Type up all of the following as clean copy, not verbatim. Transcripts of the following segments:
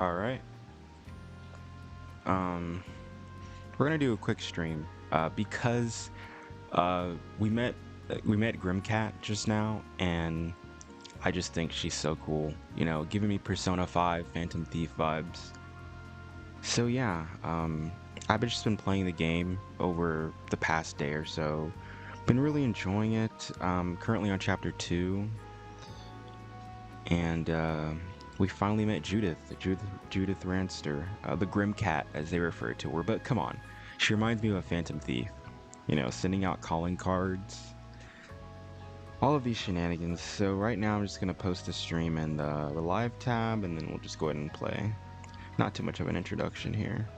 All right. Um, we're gonna do a quick stream because uh we met we met Grimcat just now, and I just think she's so cool. You know, giving me Persona 5 Phantom Thief vibes. So yeah, I've just been playing the game over the past day or so. Been really enjoying it. Currently on chapter 2, and we finally met Judith Ranster, the Grim Cat as they refer to her. But come on, she reminds me of a Phantom Thief. You know, sending out calling cards, all of these shenanigans. So right now, I'm just gonna post the stream in the live tab, and then we'll just go ahead and play. Not too much of an introduction here.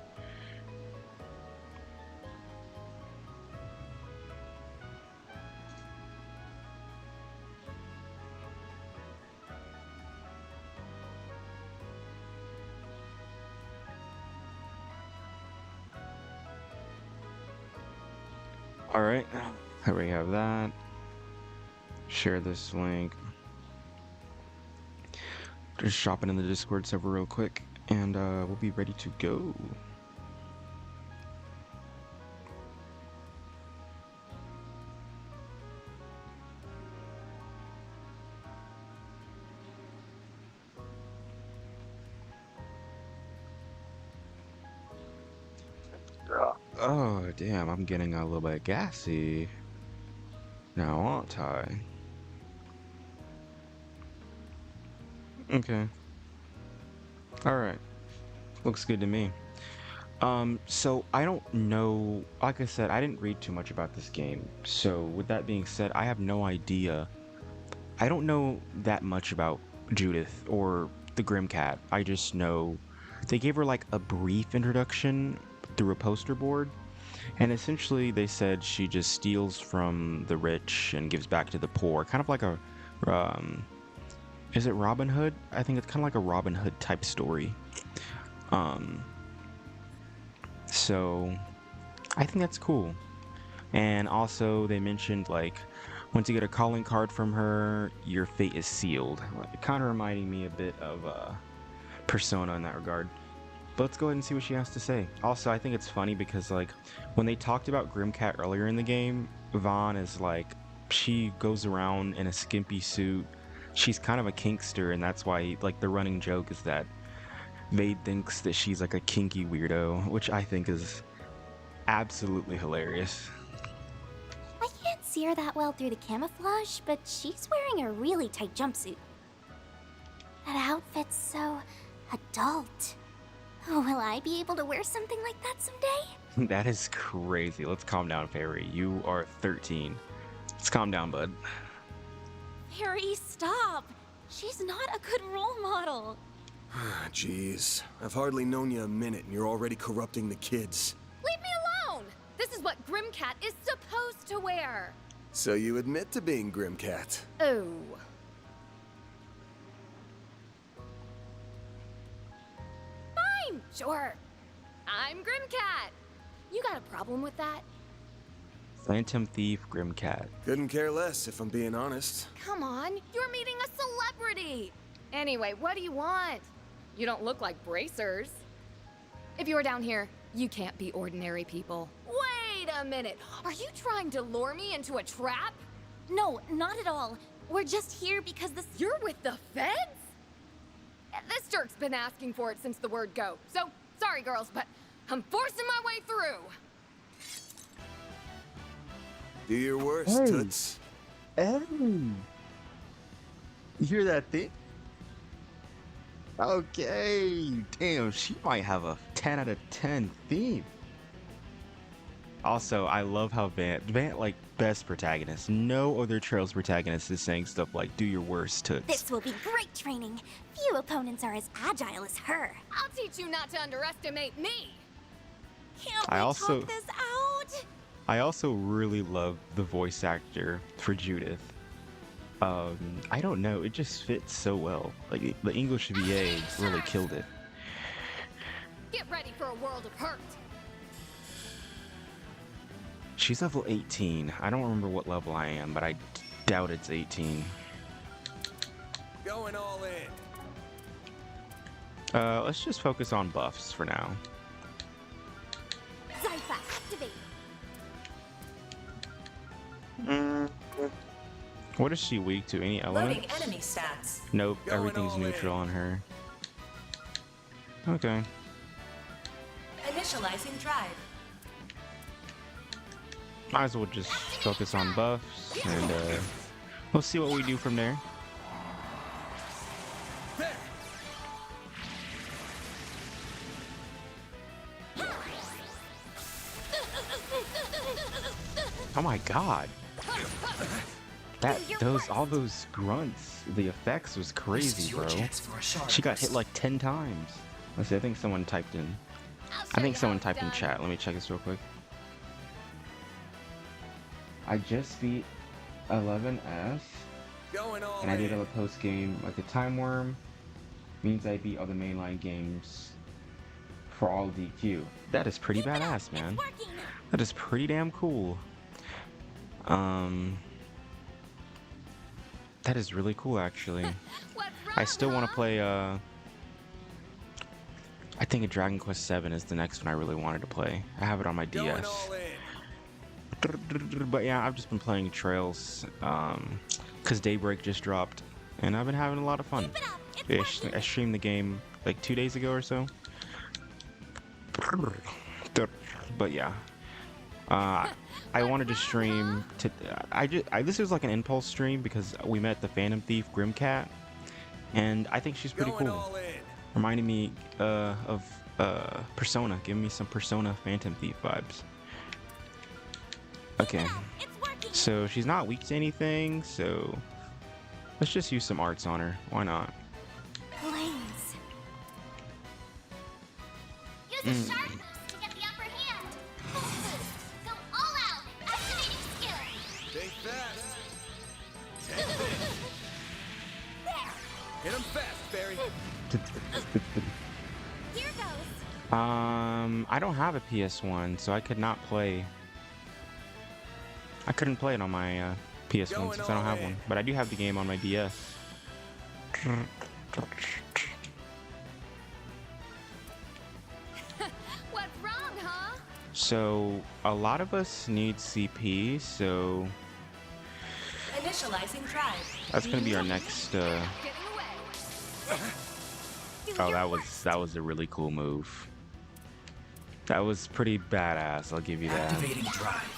All right, here we have that. Share this link. Just drop it in the Discord server real quick, and we'll be ready to go. Oh, damn, I'm getting a little bit gassy now, aren't I? Okay. Alright. Looks good to me. So I don't know, like I said, I didn't read too much about this game. So with that being said, I have no idea. I don't know that much about Judith or the Grim Cat. I just know they gave her like a brief introduction through a poster board. And essentially, they said she just steals from the rich and gives back to the poor, kind of like a, is it Robin Hood? I think it's kind of like a Robin Hood type story. So I think that's cool. And also, they mentioned like once you get a calling card from her, your fate is sealed. Like, kind of reminding me a bit of Persona in that regard. But let's go ahead and see what she has to say. Also, I think it's funny because like when they talked about Grimcat earlier in the game, Vaughn is like, she goes around in a skimpy suit. She's kind of a kinkster, and that's why like the running joke is that Vade thinks that she's like a kinky weirdo, which I think is absolutely hilarious. I can't see her that well through the camouflage, but she's wearing a really tight jumpsuit. That outfit's so adult. Oh, will I be able to wear something like that someday? That is crazy. Let's calm down, Fairy. You are 13. Let's calm down, bud. Harry, stop! She's not a good role model. Jeez, I've hardly known you a minute and you're already corrupting the kids. Leave me alone! This is what Grimcat is supposed to wear. So you admit to being Grimcat? Oh. Fine, sure. I'm Grimcat. You got a problem with that? Phantom Thief, Grimcat. Couldn't care less, if I'm being honest. Come on, you're meeting a celebrity. Anyway, what do you want? You don't look like bracers. If you're down here, you can't be ordinary people. Wait a minute. Are you trying to lure me into a trap? No, not at all. We're just here because this— You're with the feds? This jerk's been asking for it since the word go. So, sorry girls, but I'm forcing my way through. Do your worst, Hey. Toots. Hey! You hear that thing? Okay, damn, she might have a 10 out of 10 theme. Also, I love how Vant, like, best protagonist. No other Trails protagonist is saying stuff like, do your worst, Toots. This will be great training. Few opponents are as agile as her. I'll teach you not to underestimate me. Can't I we also- talk this out? I also really love the voice actor for Judith. I don't know, it just fits so well. Like, the English VA really killed it. Get ready for a world of hurt. She's level 18. I don't remember what level I am, but I doubt it's 18. Going all in. Let's just focus on buffs for now. Zypha, activate. What is she weak to? Any element? Loading enemy stats. Nope, Going everything's all neutral in. on her. Okay. Initializing drive. Might as well just focus on buffs, and we'll see what we do from there. Oh my god. All those grunts, the effects was crazy, bro. She got hit like 10 times. Let's see, I think someone typed in. I think someone typed in chat. Let me check this real quick. I just beat 11S, Going all and I did in. a post game like a time worm. Means I beat all the mainline games for all DQ. That is pretty badass, man. Working. That is pretty damn cool. That is really cool, actually. What's wrong, I still want to huh? play. I think a Dragon Quest VII is the next one I really wanted to play. I have it on my Going DS. all in. But yeah, I've just been playing Trails, cause Daybreak just dropped, and I've been having a lot of fun. Keep it up. It's I streamed the game like 2 days ago or so. But yeah, I wanted to stream. This was like an impulse stream because we met the Phantom Thief Grimcat, and I think she's pretty Going cool. all in. Reminding me of Persona, giving me some Persona Phantom Thief vibes. Okay, It's working. so she's not weak to anything, so let's just use some arts on her. Why not? Blaze. Use a sharp boost to get the upper hand. Full boost. Go all out. Activating skill. Stay fast. There. Hit him fast, Barry. Here goes. I don't have a PS1, so I could not play. I couldn't play it on my PS1 Going since I don't all have in. one, but I do have the game on my DS. What's wrong, huh? So a lot of us need CP, so Initializing drive. that's gonna be our next. Getting away. Oh, that was a really cool move. That was pretty badass. I'll give you that. Activating drive.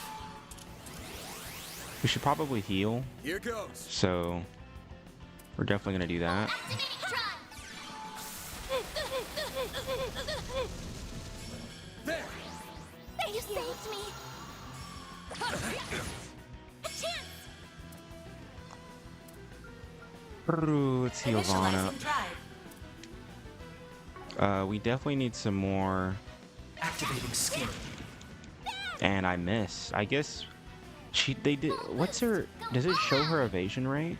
We should probably heal, Here goes. so we're definitely gonna do that. Activating drive. There. You saved me. A chance. Let's heal Vaughn up. Initializing drive. We definitely need some more. Activating skill. And I miss. I guess they did. What's her? Does it show her evasion rate?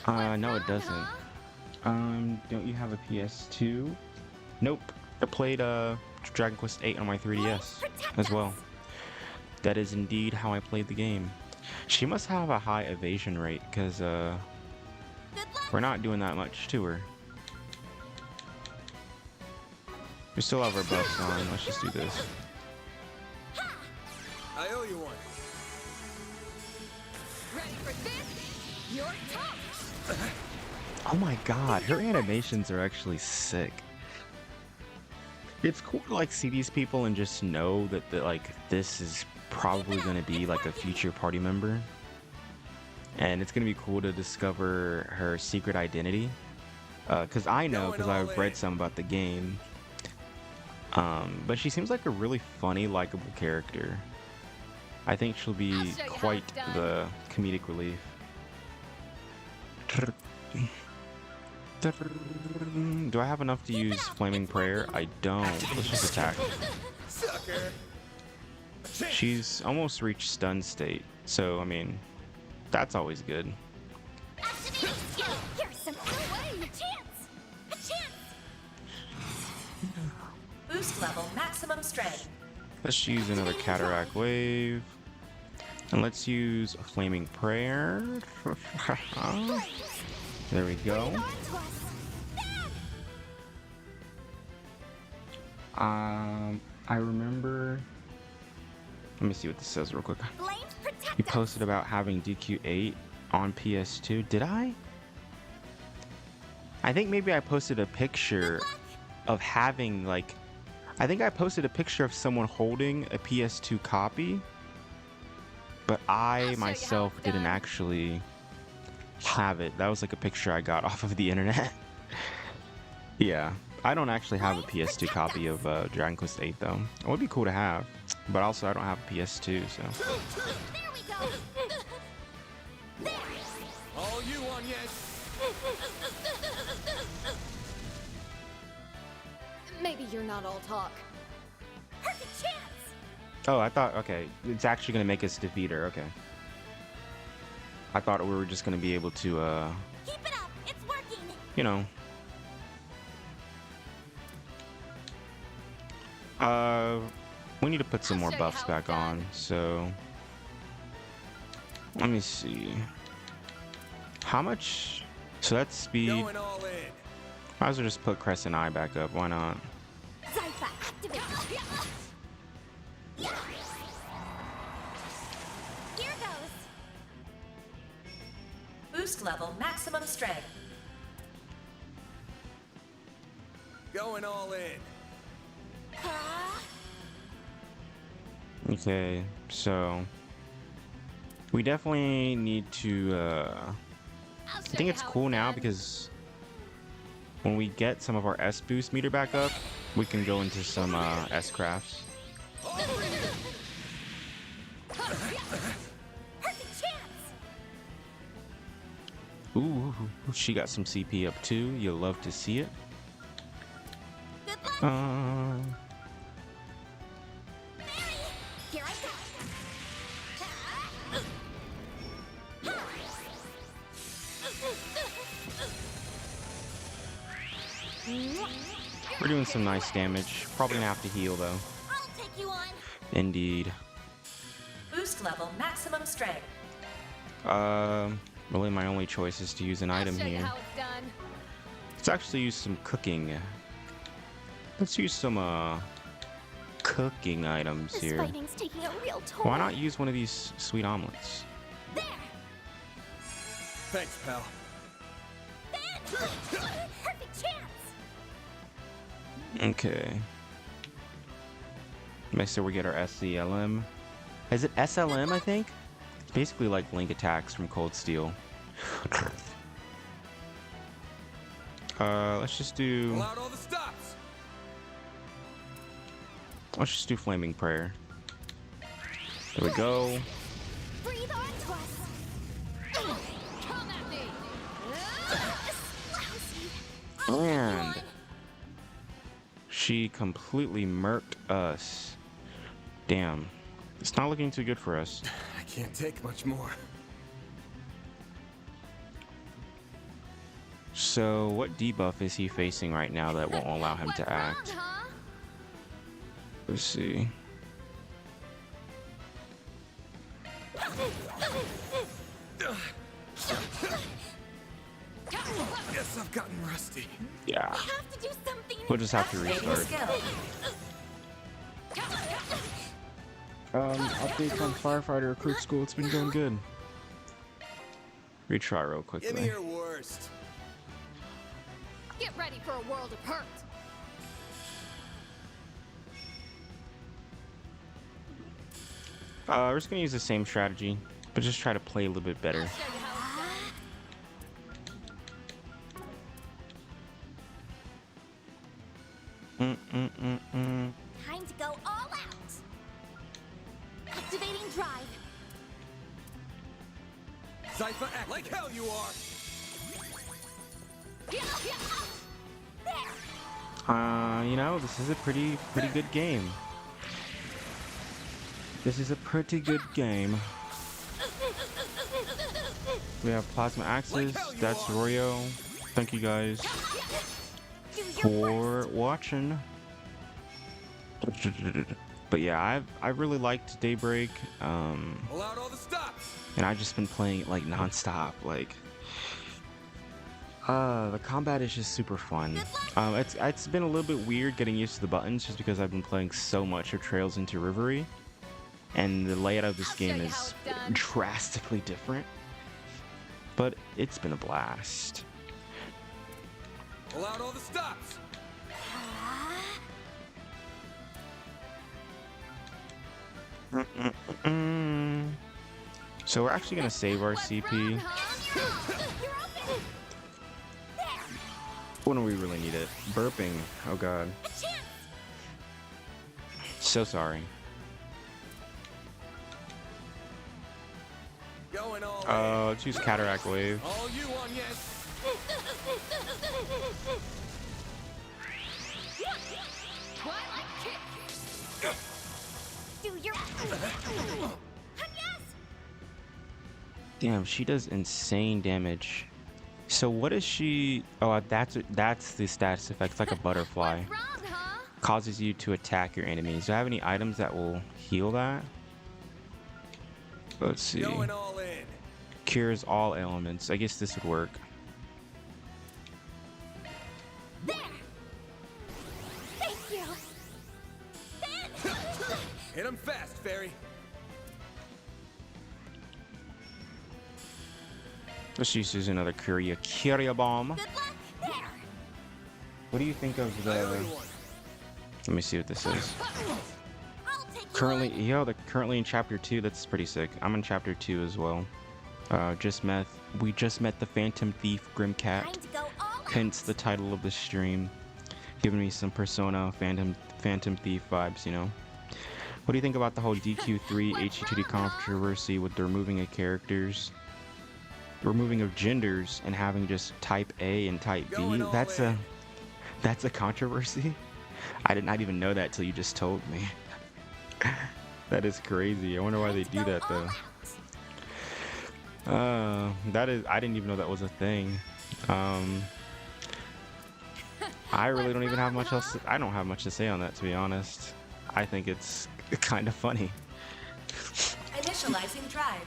No, it doesn't. Don't you have a PS2? Nope. I played Dragon Quest VIII on my 3DS as well. That is indeed how I played the game. She must have a high evasion rate because Good luck. we're not doing that much to her. We still have our buffs on. Let's just do this. I owe you one. Ready for this? You're tough. Oh my god, her animations are actually sick. It's cool to like see these people and just know that like this is probably gonna be like a future party member. And it's gonna be cool to discover her secret identity. Cause I know, because I've read some about the game. But she seems like a really funny, likable character. I think she'll be I'll show you how quite it's done. the comedic relief. Do I have enough to use Flaming Prayer? I don't. Let's just attack. Sucker. She's almost reached stun state, so I mean, that's always good. Activating skill. Here's some way. A chance. A chance. Boost level maximum strength. Let's use another Cataract Wave. And let's use a Flaming Prayer. There we go. Breathe onto us. There! I remember. Let me see what this says real quick. Flames protect You us. posted about having DQ8 on PS2. Did I? I think maybe I posted a picture of having like. I think I posted a picture of someone holding a PS2 copy, but I'll show I you how myself it's didn't done. actually have it. That was like a picture I got off of the internet. Yeah, I don't actually have a PS2 copy of Dragon Quest VIII though. It would be cool to have, but also I don't have a PS2, so. There we go. There. All you on yet? Maybe you're not all talk. Perfect chance. Oh, I thought, okay, it's actually gonna make us defeat her, okay. I thought we were just gonna be able to, Keep it up. It's working. you know. We need to put some I'll more show you buffs how back it's done. on, so. Let me see. How much? So that's speed. Going all in. Might as well just put Crescent Eye back up, why not? Zypha, activate. Here goes. Boost level maximum strength. Going all in. Okay, so we definitely need to I think it's cool now because when we get some of our S boost meter back up, we can go into some S crafts. Perfect chance. Ooh, she got some CP up too. You'll love to see it. Good luck. Here I go. We're doing some nice damage. Probably gonna have to heal though. I'll take you on. Indeed. Boost level maximum strength. Really my only choice is to use an item I'll show you here. how it's done. Let's actually use some cooking. Let's use some cooking items This here. fighting's taking a real toll. Why not use one of these sweet omelets? There. Thanks, pal. Perfect chance. Okay. Make sure we get our SCLM. Is it SLM, I think? It's basically like Link attacks from Cold Steel. Let's just do... Pull out all the stops. Let's just do Flaming Prayer. There we go. Breathe onto us. Come at me. Lousy. And she completely murked us. Damn. It's not looking too good for us. I can't take much more. So, what debuff is he facing right now that won't allow him What's to wrong, act? huh? Let's see. Guess I've gotten rusty. Yeah. I have to do something. We'll just have to Activating restart. skill. Updates on Firefighter Recruit School. It's been going good. Retry real Give quickly. me your worst. Get ready for a world of hurt. We're just gonna use the same strategy, but just try to play a little bit better. I'll show you how it's done. Mm-mm-mm-mm. Time to go all out. Activating drive. Zypha act like hell you are. There. You know, this is a pretty good game. This is a pretty good game. We have Plasma Axis. That's Royo. Thank you guys Do your for worst. watching. But yeah, I really liked Daybreak. Pull out all the stops. And I've just been playing it like non-stop. Like The combat is just super fun. It's been a little bit weird getting used to the buttons just because I've been playing so much of Trails into Reverie, and the layout of this game is drastically different. But it's been a blast. Pull out all the stops. So we're actually gonna save our CP. When do we really need it? Burping. Oh god. So sorry. Going all in. Choose Cataract Wave. All you on, yes. Do your yes. Damn, she does insane damage. So what is she? Oh, that's the status effect. It's like a butterfly. What's wrong, huh? Causes you to attack your enemies. Do I have any items that will heal that? Let's see. Going all in. Cures all ailments. I guess this would work. There. Thank you. Then. Hit him fast, Fairy. Let's just use another Curia bomb. Good luck. There. What do you think of I the? owe you one. Let me see what this is. I'll take you Currently, on. they're currently in chapter 2. That's pretty sick. I'm in chapter 2 as well. We just met the Phantom Thief Grimcat. Time to go all out. Hence the title of the stream, giving me some Persona Phantom Thief vibes. You know. What do you think about the whole DQ3 HE2D controversy with the removing of characters, removing of genders, and having just Type A and Type B? Going all That's a controversy. I did not even know that till you just told me. That is crazy. I wonder why they do that though. I didn't even know that was a thing. I really don't even have much else. I don't have much to say on that, to be honest. I think it's kind of funny. Initializing drive.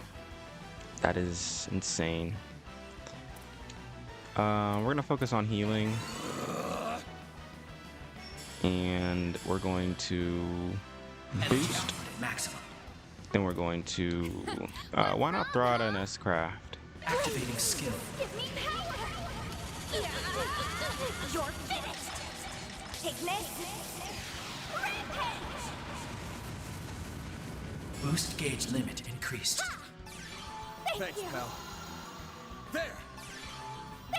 That is insane. We're gonna focus on healing, and we're going to Energy boost. output at maximum. Then we're going to why not throw out an S-Craft? Activating skill. Give me power. You're finished. Take this. Rampage. Boost gauge limit increased. Thank Thanks, you. pal. There.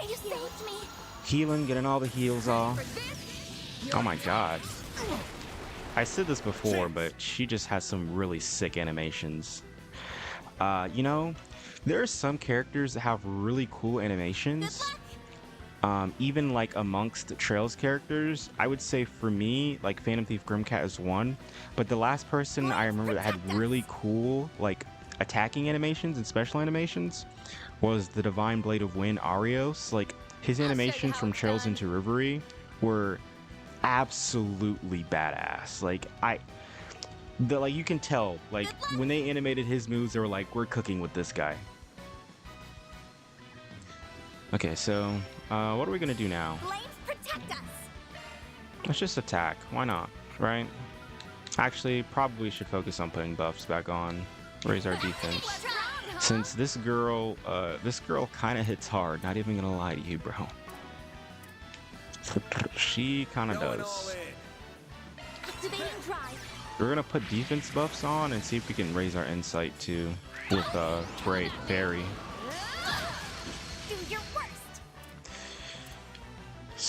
You saved me. Healing, getting all the heals off. Oh my god. I said this before, but she just has some really sick animations. You know, there are some characters that have really cool animations. Even like amongst Trails characters, I would say for me, like Phantom Thief Grimcat is one. But the last person I remember that had really cool like attacking animations and special animations was the Divine Blade of Wind Arios. Like his animations from Trails into Reverie were absolutely badass. Like you can tell, like when they animated his moves, they were like, we're cooking with this guy. Okay, so what are we gonna do now? Flames protect us. Let's just attack. Why not? Right? Actually, probably should focus on putting buffs back on. Raise our defense. Since this girl kind of hits hard. Not even gonna lie to you, bro. She kind of Going does. all in. Activating drive. We're gonna put defense buffs on and see if we can raise our insight too with Great Fairy. Do your worst.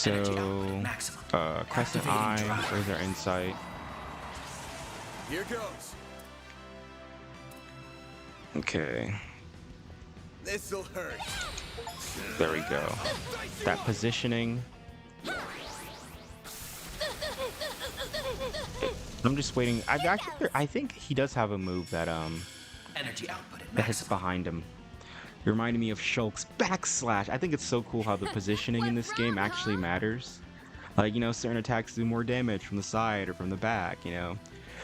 Energy output So, at maximum. Crescent Activating Eye, drive. raise our insight. Here goes. Okay, This'll hurt. there we go. That positioning. I'm just waiting. I think he does have a move that Energy output at that hits maximum. behind him. It reminded me of Shulk's backslash. I think it's so cool how the positioning in this game actually matters. Like, you know, certain attacks do more damage from the side or from the back, you know.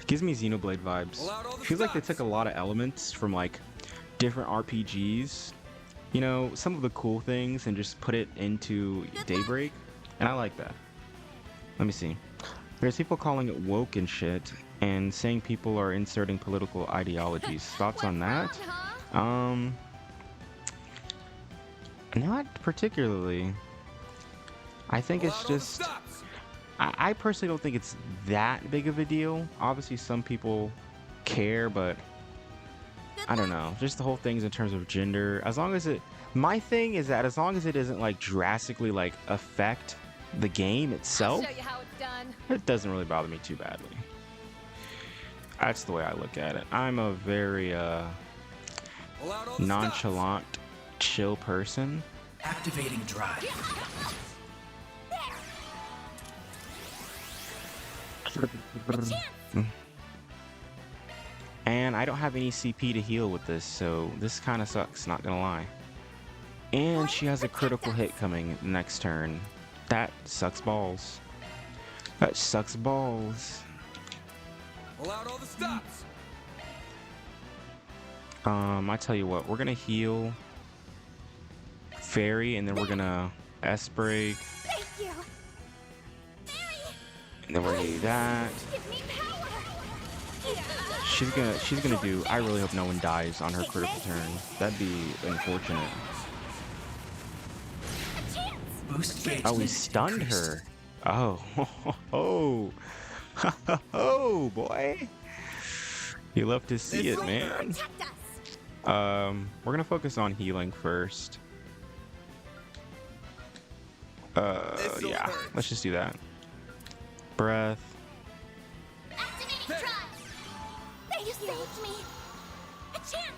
Gives me Xenoblade vibes. Pull out all the Feels like they stops. took a lot of elements from like different RPGs you know, some of the cool things and just put it into Daybreak, and I like that. Let me see. There's people calling it woke and shit, and saying people are inserting political ideologies. Thoughts on that? Huh? Not particularly. I think Pull it's out all the just. stops. I personally don't think it's that big of a deal. Obviously, some people care, but I don't know. Just the whole things in terms of gender. As long as it. My thing is that as long as it doesn't like drastically like affect the game I'll itself, show you how it's done. it doesn't really bother me too badly. That's the way I look at it. I'm a very Pull out all the nonchalant, chill person. Activating drive. And I don't have any CP to heal with this, so this kind of sucks, not gonna lie. And she has a critical hit coming next turn. That sucks balls. That sucks balls. Pull out all the stops. I tell you what, we're gonna heal Fairy, and then we're gonna S-break, Thank you. and then we're gonna do that. Give me power. She's gonna do. I really hope no one dies on her critical turn. That'd be unfortunate. A chance. Boost gauge Oh, we limit stunned increased. her. Oh, oh, oh, boy. You love to see it, man. Protect us. We're gonna focus on healing first. This'll Yeah, hurt. let's just do that. Breath. Activating drive. Thank you. Saved me. A chance.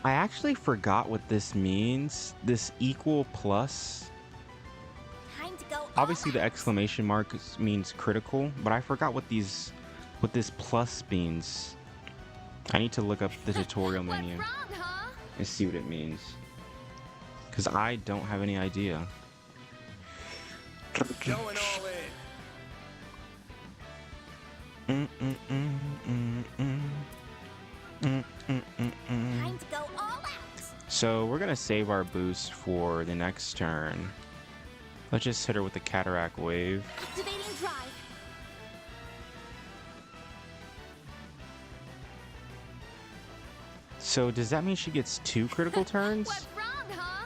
I actually forgot what this means. This equal plus. Time to go. all Obviously, the out. exclamation mark means critical, but I forgot what this plus means. I need to look up the tutorial What's menu wrong, huh? and see what it means. Because I don't have any idea. Going all in. Time to go all out. So we're gonna save our boost for the next turn. Let's just hit her with the cataract wave. Activating drive. So does that mean she gets 2 critical turns? What's wrong, huh?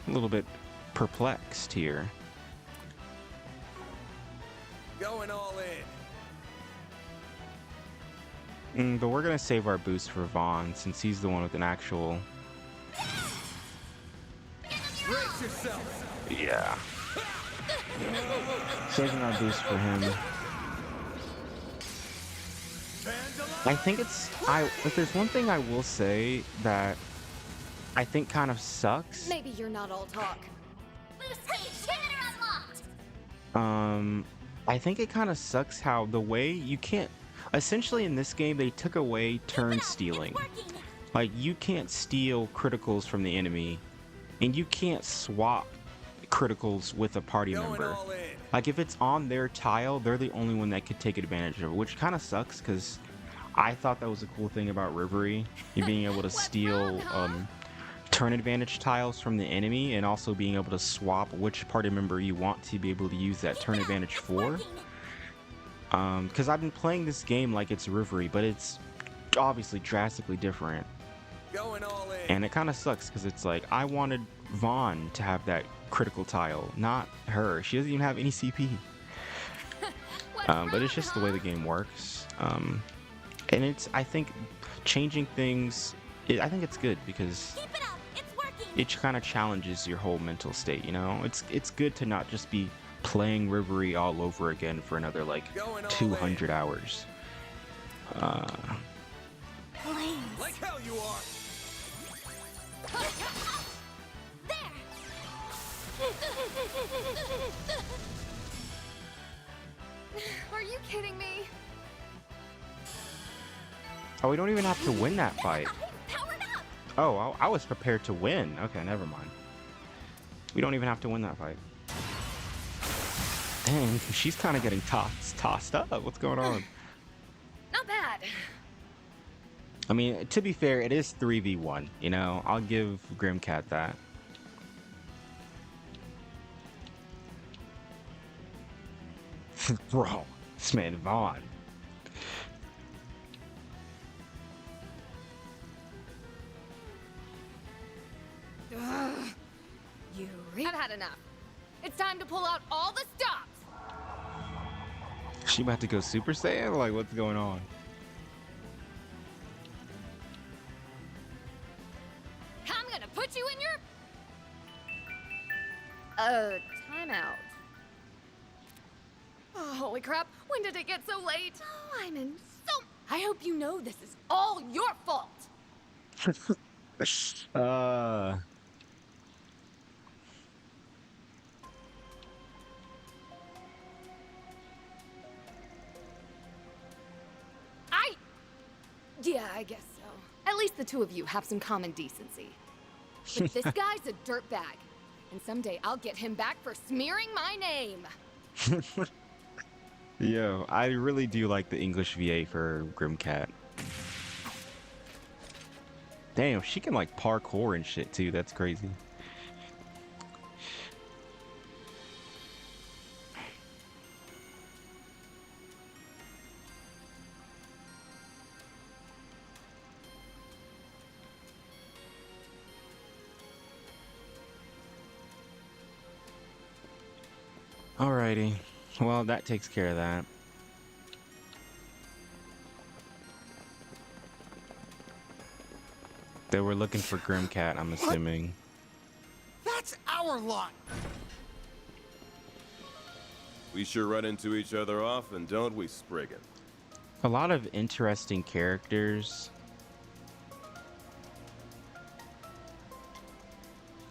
A little bit perplexed here. Going all in. But we're gonna save our boost for Vaughn since he's the one with an actual. Brace yourself. Yeah. Saving our boost for him. I think it's. If there's one thing I will say that I think kind of sucks. Maybe you're not all talk. Boost gauge limiter unlocked. I think it kind of sucks how the way you can't. Essentially, in this game, they took away turn stealing. It's working. Like, you can't steal criticals from the enemy, and you can't swap criticals with a party Going member. all in. Like, if it's on their tile, they're the only one that could take advantage of it, which kind of sucks because I thought that was a cool thing about Rivery, you being able to steal turn advantage tiles from the enemy, and also being able to swap which party member you want to be able to use that turn advantage It's for. working. Because I've been playing this game like it's Rivery, but it's obviously drastically different. Going all in. And it kind of sucks because it's like, I wanted Vaughn to have that critical tile, not her. She doesn't even have any CP. But it's just the way the game works. And it's, I think, changing things, I think it's good because Keep it up. It's working. it kind of challenges your whole mental state, you know? It's good to not just be playing Rivery all over again for another, like, Going all 200 hours. Flames. Like hell you are. Are you kidding me? Oh, we don't even have to win that fight. I'm powered up. Oh, I was prepared to win. Okay, never mind. We don't even have to win that fight. Dang, she's kind of getting tossed up. What's going on? Not bad. I mean, to be fair, it is 3v1, you know? I'll give Grimcat that. Bro, this man Vaughn. Ugh. I've had enough. It's time to pull out all the stops. She about to go Super Saiyan? Like, what's going on? I'm gonna put you in your... timeout. Oh, holy crap. When did it get so late? Oh, I'm in so... I hope you know this is all your fault. Yeah, I guess so. At least the two of you have some common decency. But this guy's a dirtbag. And someday I'll get him back for smearing my name. Yo, I really do like the English VA for Grimcat. Damn, she can like parkour and shit too. That's crazy. Alrighty. Well, that takes care of that. They were looking for Grimcat, I'm assuming. That's our lot. We sure run into each other often, don't we, Spriggan? A lot of interesting characters.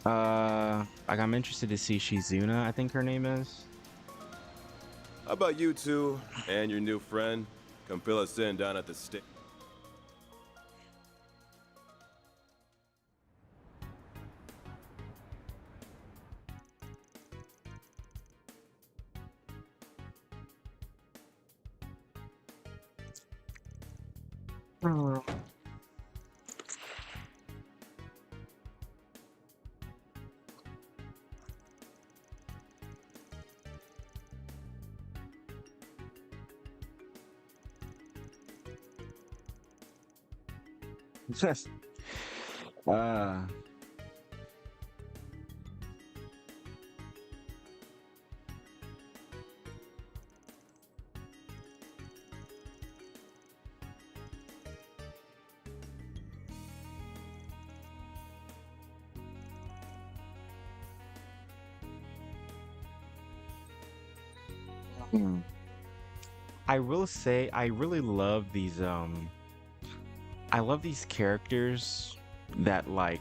Like I'm interested to see Shizuna, I think her name is. How about you two and your new friend? Come fill us in down at the station. Yes. Uh, I will say I really love these I love these characters that like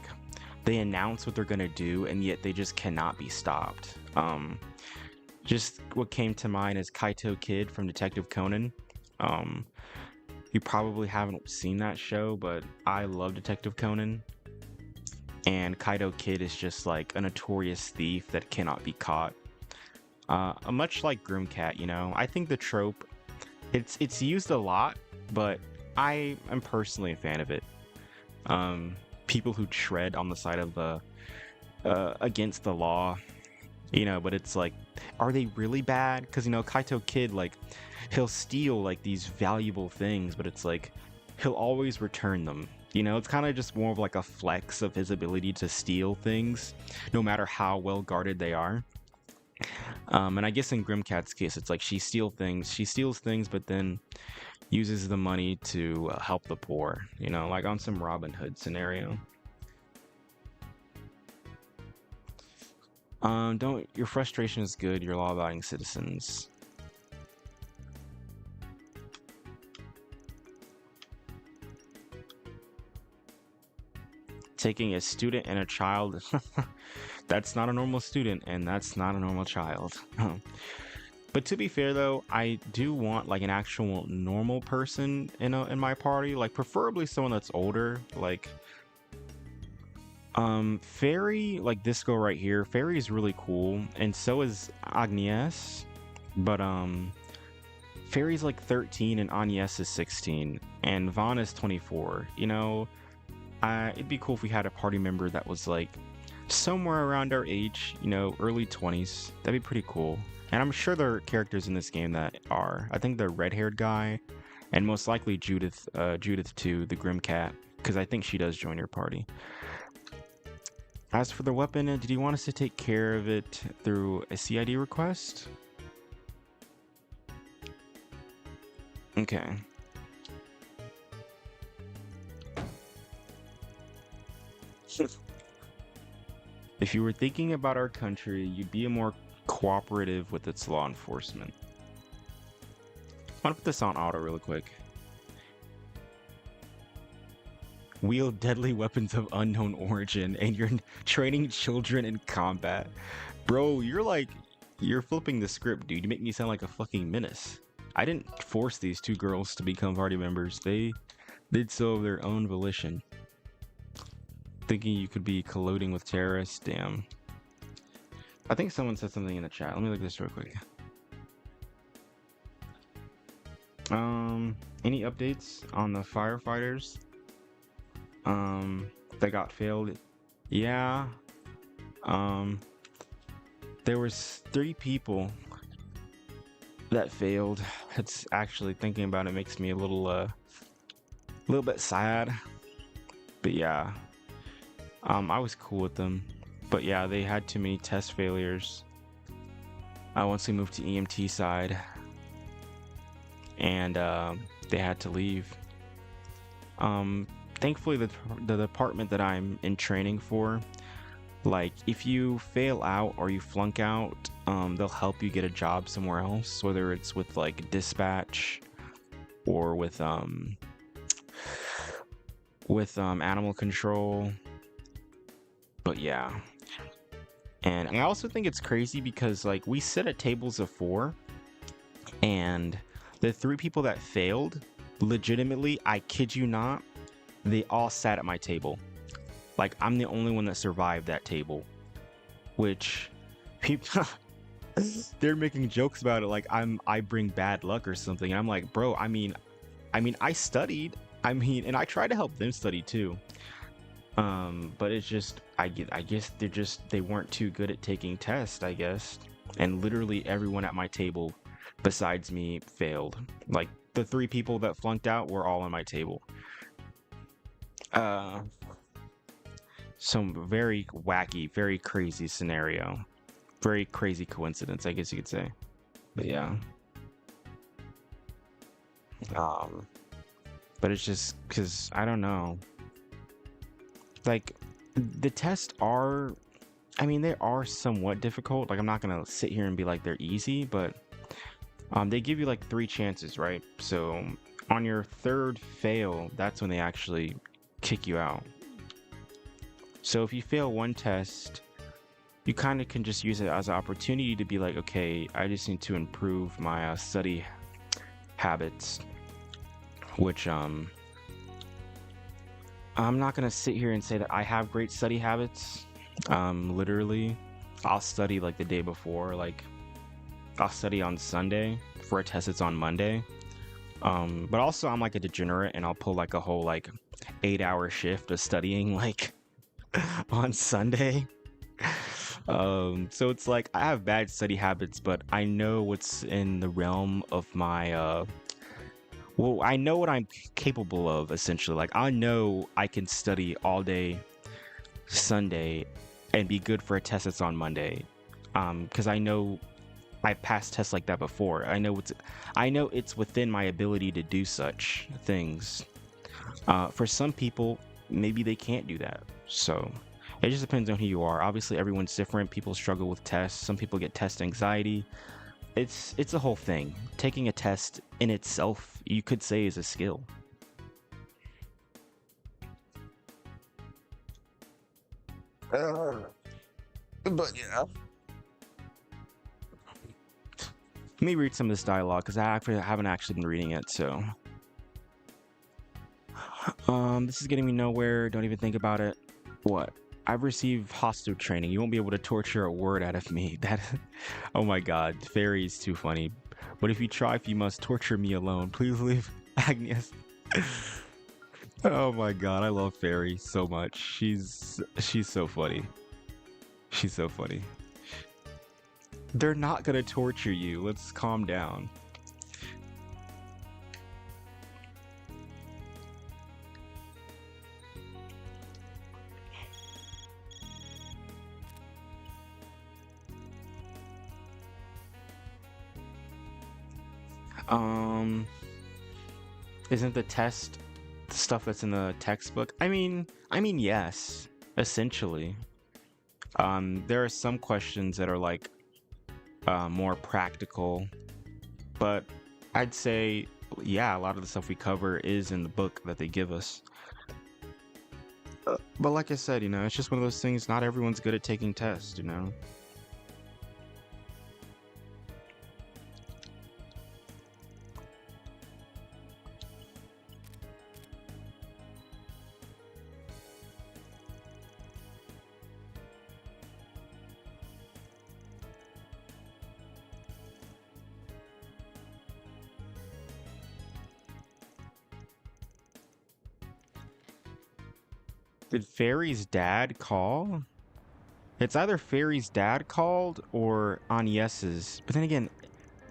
they announce what they're gonna do and yet they just cannot be stopped. Just what came to mind is Kaito Kid from Detective Conan. You probably haven't seen that show, but I love Detective Conan. And Kaito Kid is just like a notorious thief that cannot be caught. Much like Grimcat, you know. I think the trope it's used a lot, but I am personally a fan of it. People who tread on the side of the against the law, you know, but it's like, are they really bad? Because you know, Kaito Kid, like, he'll steal like these valuable things, but it's like he'll always return them. You know, it's kind of just more of like a flex of his ability to steal things, no matter how well guarded they are. And I guess in Grimcat's case, it's like she steals things, but then uses the money to help the poor, you know, like on some Robin Hood scenario. Your frustration is good, you're law-abiding citizens. Taking a student and a child, that's not a normal student, and that's not a normal child. But to be fair though, I do want like an actual normal person in my party, like preferably someone that's older, like Fairy, like this girl right here. Fairy is really cool, and so is Agnes, but Fairy's like 13 and Agnes is 16 and Vaughn is 24. You know, it'd be cool if we had a party member that was like somewhere around our age, you know, early 20s. That'd be pretty cool. And I'm sure there are characters in this game that are. I think the red-haired guy, and most likely Judith, Judith too, the Grim Cat, because I think she does join your party. As for the weapon, did you want us to take care of it through a CID request? Okay. If you were thinking about our country, you'd be more cooperative with its law enforcement. I'm gonna put this on auto really quick. Wield deadly weapons of unknown origin, and you're training children in combat. Bro, you're flipping the script, dude. You make me sound like a fucking menace. I didn't force these two girls to become party members. They did so of their own volition. Thinking you could be colluding with terrorists, damn. I think someone said something in the chat. Let me look at this real quick. Any updates on the firefighters? That got failed? Yeah. There was 3 people that failed. It's actually, thinking about it makes me a little bit sad. But yeah. I was cool with them. But yeah, they had too many test failures. Once we moved to EMT side. And they had to leave. Thankfully, the department that I'm in training for, like, if you fail out or you flunk out, they'll help you get a job somewhere else, whether it's with like dispatch or with animal control. But yeah. And I also think it's crazy because like we sit at tables of 4, and the 3 people that failed, legitimately, I kid you not, they all sat at my table. Like, I'm the only one that survived that table. Which people they're making jokes about it like I bring bad luck or something. And I'm like, bro, I mean I studied. And I tried to help them study too. But it's just I guess they weren't too good at taking tests, I guess. And literally everyone at my table besides me failed. Like, the 3 people that flunked out were all on my table. Some very wacky, very crazy scenario. Very crazy coincidence, I guess you could say. But yeah. But it's just because, I don't know. Like, the tests are, I mean, they are somewhat difficult. Like, I'm not going to sit here and be like they're easy, but they give you like 3 chances, right? So on your 3rd fail, that's when they actually kick you out. So if you fail one test, you kind of can just use it as an opportunity to be like, okay, I just need to improve my study habits, which I'm not gonna sit here and say that I have great study habits. Literally, I'll study like the day before. Like, I'll study on Sunday for a test that's on Monday. But also I'm like a degenerate, and I'll pull like a whole like 8-hour shift of studying like on Sunday. So it's like I have bad study habits, but I know what's in the realm of my well, I know what I'm capable of, essentially. Like, I know I can study all day Sunday and be good for a test that's on Monday. Because I know I've passed tests like that before. I know it's within my ability to do such things. For some people, maybe they can't do that. So it just depends on who you are. Obviously, everyone's different. People struggle with tests. Some people get test anxiety. It's a whole thing. Taking a test in itself, you could say, is a skill. But yeah. Let me read some of this dialogue because I haven't actually been reading it. So, this is getting me nowhere. Don't even think about it. What? I've received hostile training. You won't be able to torture a word out of me. That, oh my god, Fairy is too funny. But if you try, you must torture me alone. Please leave, Agnes. Oh my god, I love Fairy so much. She's so funny. She's so funny. They're not gonna torture you. Let's calm down. Um, isn't the test stuff that's in the textbook? I mean, yes, essentially. There are some questions that are like more practical, but I'd say, yeah, a lot of the stuff we cover is in the book that they give us. But like I said, it's just one of those things. Not everyone's good at taking tests. Did Fairy's dad call? It's either Fairy's dad called or Agnes's. But then again,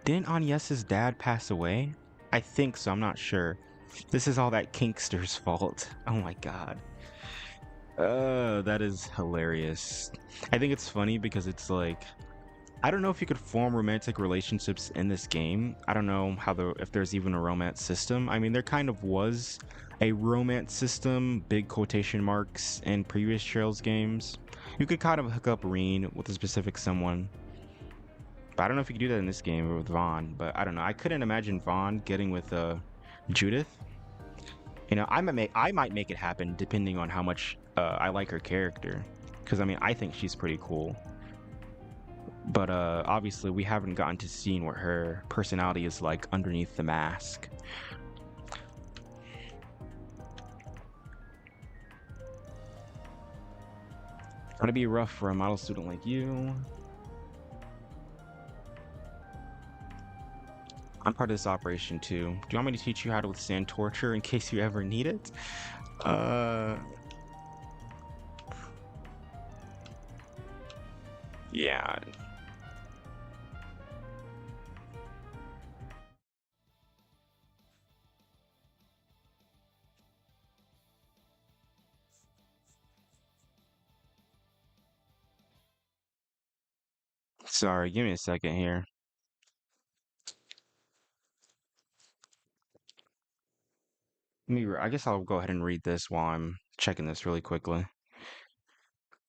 didn't Agnes's dad pass away? I think so. I'm not sure. This is all that Kinkster's fault. Oh my god. That is hilarious. I think it's funny because it's like, I don't know if you could form romantic relationships in this game. I don't know if there's even a romance system. I mean, there kind of was a romance system, big quotation marks, in previous Trails games. You could kind of hook up Reen with a specific someone. But I don't know if you could do that in this game or with Vaughn. But I don't know. I couldn't imagine Vaughn getting with Judith. I might make it happen depending on how much I like her character. Because, I mean, I think she's pretty cool. But obviously we haven't gotten to see what her personality is like underneath the mask. Gonna be rough for a model student like you. I'm part of this operation too. Do you want me to teach you how to withstand torture in case you ever need it? Yeah. Sorry, give me a second here. I guess I'll go ahead and read this while I'm checking this really quickly.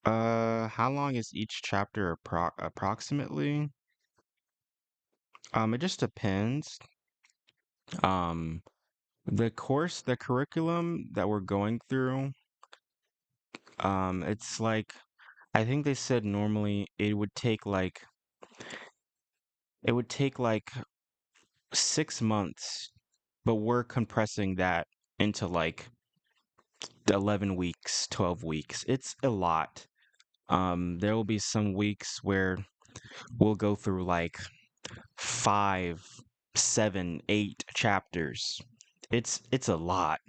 How long is each chapter approximately? It just depends. Um, the curriculum that we're going through, it's like, I think they said normally it would take like 6 months, but we're compressing that into like 11 weeks, 12 weeks. It's a lot. There will be some weeks where we'll go through like 5, 7, 8 chapters. It's a lot.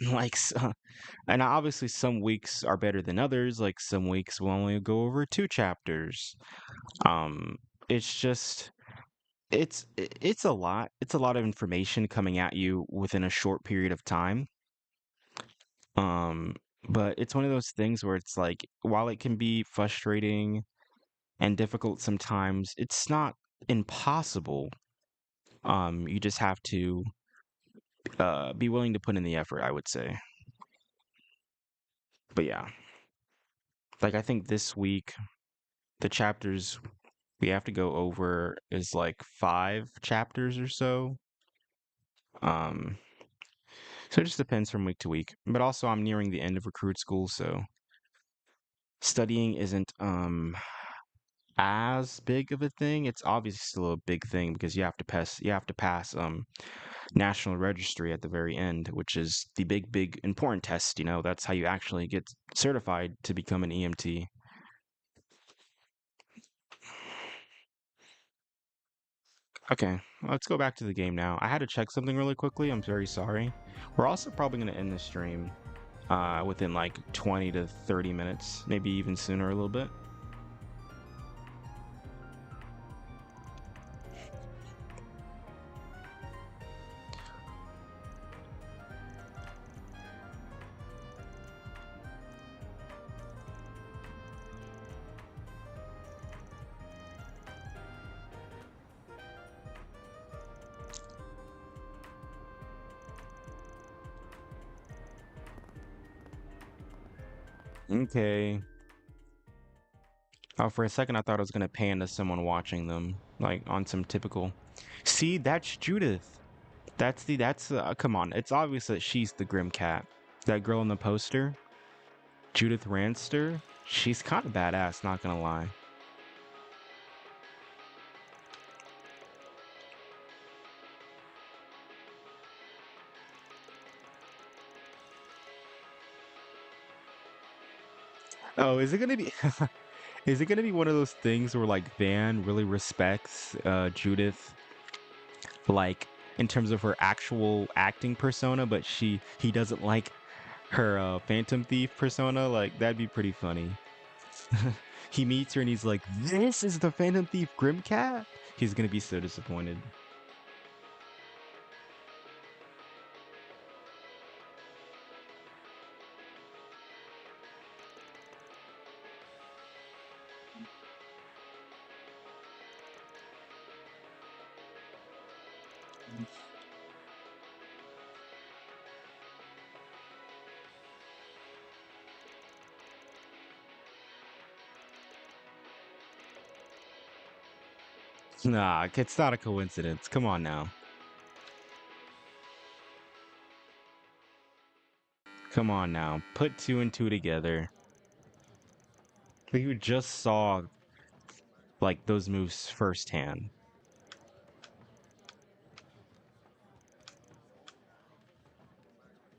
And obviously some weeks are better than others. Like some weeks we'll only go over 2 chapters. Um, it's just it's a lot. It's a lot of information coming at you within a short period of time. Um, but it's one of those things where it's like, while it can be frustrating and difficult sometimes, it's not impossible. You just have to be willing to put in the effort, I would say. But yeah, like I think this week the chapters we have to go over is like 5 chapters or so. Um, so it just depends from week to week. But also I'm nearing the end of recruit school, so studying isn't as big of a thing. It's obviously still a big thing because you have to pass national registry at the very end, which is the big important test. That's how you actually get certified to become an EMT. Okay, let's go back to the game now. I had to check something really quickly. I'm very sorry. We're also probably going to end the stream within like 20 to 30 minutes, maybe even sooner a little bit. Okay. Oh, for a second I thought I was gonna pan to someone watching them, like on some typical. See, that's Judith. Come on. It's obvious that she's the Grim Cat. That girl in the poster, Judith Ranster. She's kind of badass, not gonna lie. Oh, is it gonna be? Is it gonna be one of those things where like Van really respects Judith, like in terms of her actual acting persona, but he doesn't like her Phantom Thief persona? Like that'd be pretty funny. He meets her and he's like, "This is the Phantom Thief Grim Cat." He's gonna be so disappointed. Nah, it's not a coincidence. Come on now. Come on now. Put two and two together. Like you just saw like those moves firsthand.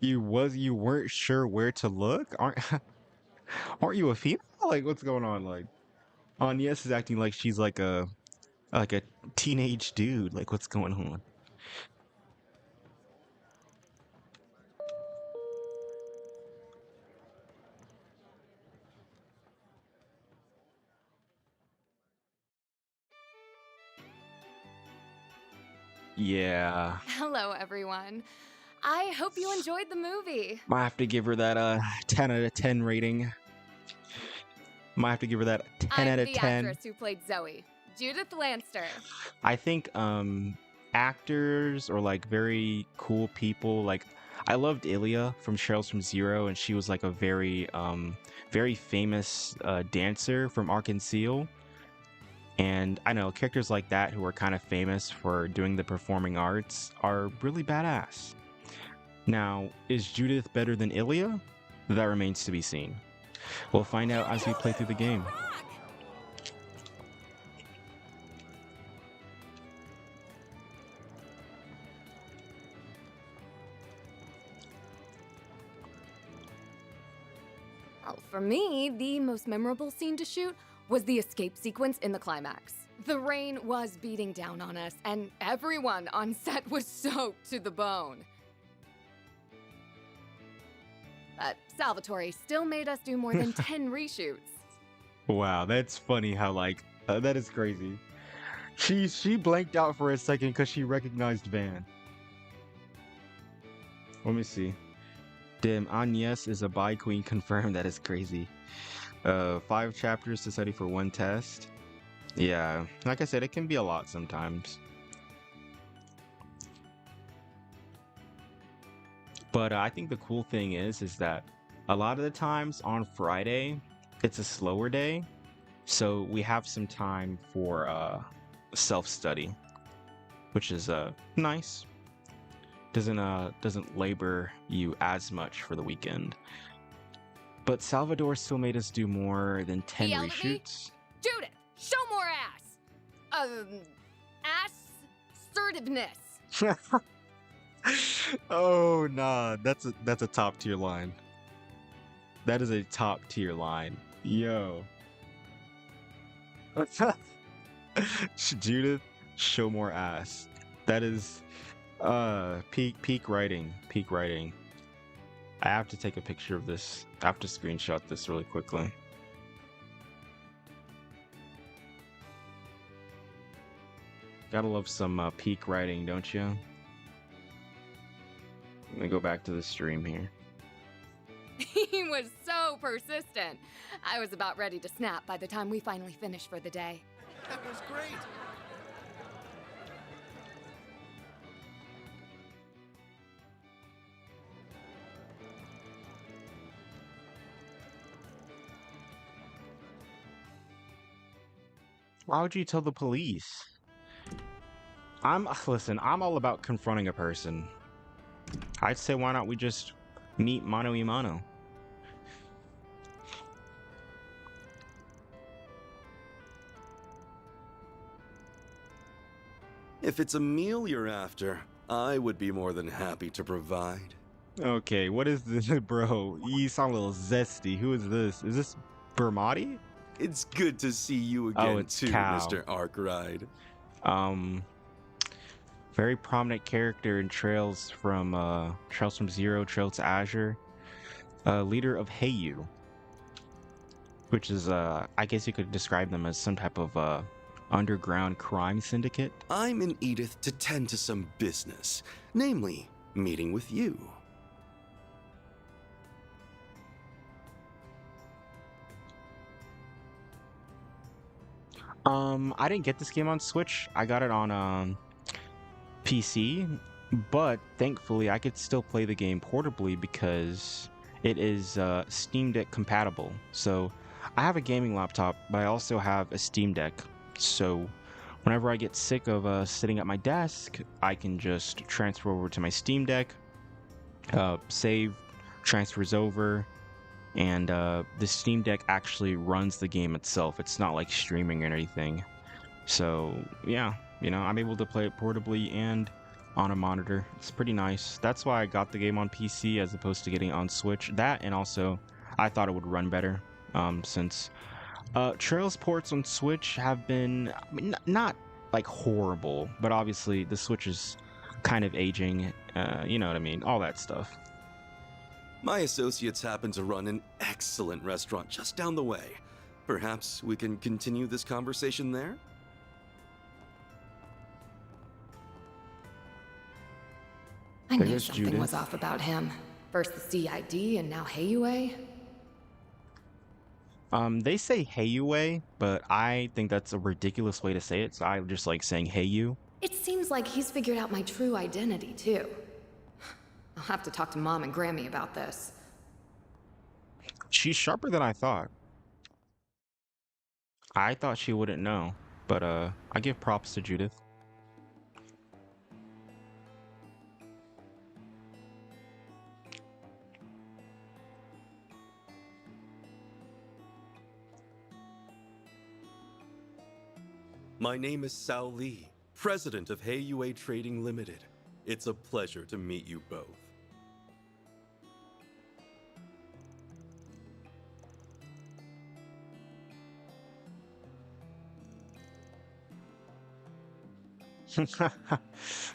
You weren't sure where to look? Aren't you a female? Like what's going on? Like Agnes is acting like she's like a teenage dude. Like what's going on? Yeah. Hello, everyone. I hope you enjoyed the movie. Might have to give her that 10 out of 10 rating. Might have to give her that 10 I'm out of the 10. actress who played Zoe, Judith Lanster. I think actors or like very cool people, like I loved Ilya from Cheryl's from Zero, and she was like a very famous dancer from Arkansas. And I know characters like that who are kind of famous for doing the performing arts are really badass. Now, is Judith better than Ilya? That remains to be seen. We'll find out as we play through the game. Well, for me, the most memorable scene to shoot was the escape sequence in the climax. The rain was beating down on us, and everyone on set was soaked to the bone. But Salvatore still made us do more than 10 reshoots. Wow, that's funny how like that is crazy. She blanked out for a second because she recognized Van. Let me see. Damn, Agnes is a bi queen confirmed. That is crazy. 5 chapters to study for 1 test. Yeah, like I said, it can be a lot sometimes. But I think the cool thing is that a lot of the times on Friday, it's a slower day, so we have some time for self-study, which is nice. Doesn't labor you as much for the weekend. But Salvador still made us do more than 10 ELV? reshoots. Judith, show more ass! Assertiveness. Oh nah, that's a top tier line. That is a top tier line. Yo. Judith Show more ass. That is peak writing. Peak writing. I have to take a picture of this. I have to screenshot this really quickly. Gotta love some peak writing, don't you? Let me go back to the stream here. He was so persistent. I was about ready to snap by the time we finally finished for the day. That was great. Why would you tell the police? Listen, I'm all about confronting a person. I'd say why not we just meet mano a mano? If it's a meal you're after, I would be more than happy to provide. Okay, what is this, bro? You sound a little zesty. Who is this? Is this Bermati? It's good to see you again, Oh, it's too, Cal. Mr. Arkwright. Very prominent character in Trails from Zero, Trails to Azure. Leader of Heiyu, which is I guess you could describe them as some type of underground crime syndicate. I'm in Edith to tend to some business, namely, meeting with you. I didn't get this game on Switch. I got it on PC, but thankfully I could still play the game portably because it is Steam Deck compatible. So I have a gaming laptop, but I also have a Steam Deck. So whenever I get sick of sitting at my desk, I can just transfer over to my Steam Deck, save, transfers over, and the Steam Deck actually runs the game itself. It's not like streaming or anything. So yeah, you know, I'm able to play it portably and on a monitor. It's pretty nice. That's why I got the game on PC as opposed to getting it on Switch. That, and also I thought it would run better since Trails ports on Switch have been, I mean, not like horrible, but obviously the Switch is kind of aging, you know what I mean, all that stuff. My associates happen to run an excellent restaurant just down the way. Perhaps we can continue this conversation there? I knew There's something Judith. was off about him. First the CID and now Heiyue. They say Heiyue, but I think that's a ridiculous way to say it, so I just like saying Heiyu. It seems like he's figured out my true identity, too. I'll have to talk to Mom and Grammy about this. She's sharper than I thought. I thought she wouldn't know, but I give props to Judith. My name is Sao Lee, president of Heiyue Trading Limited. It's a pleasure to meet you both.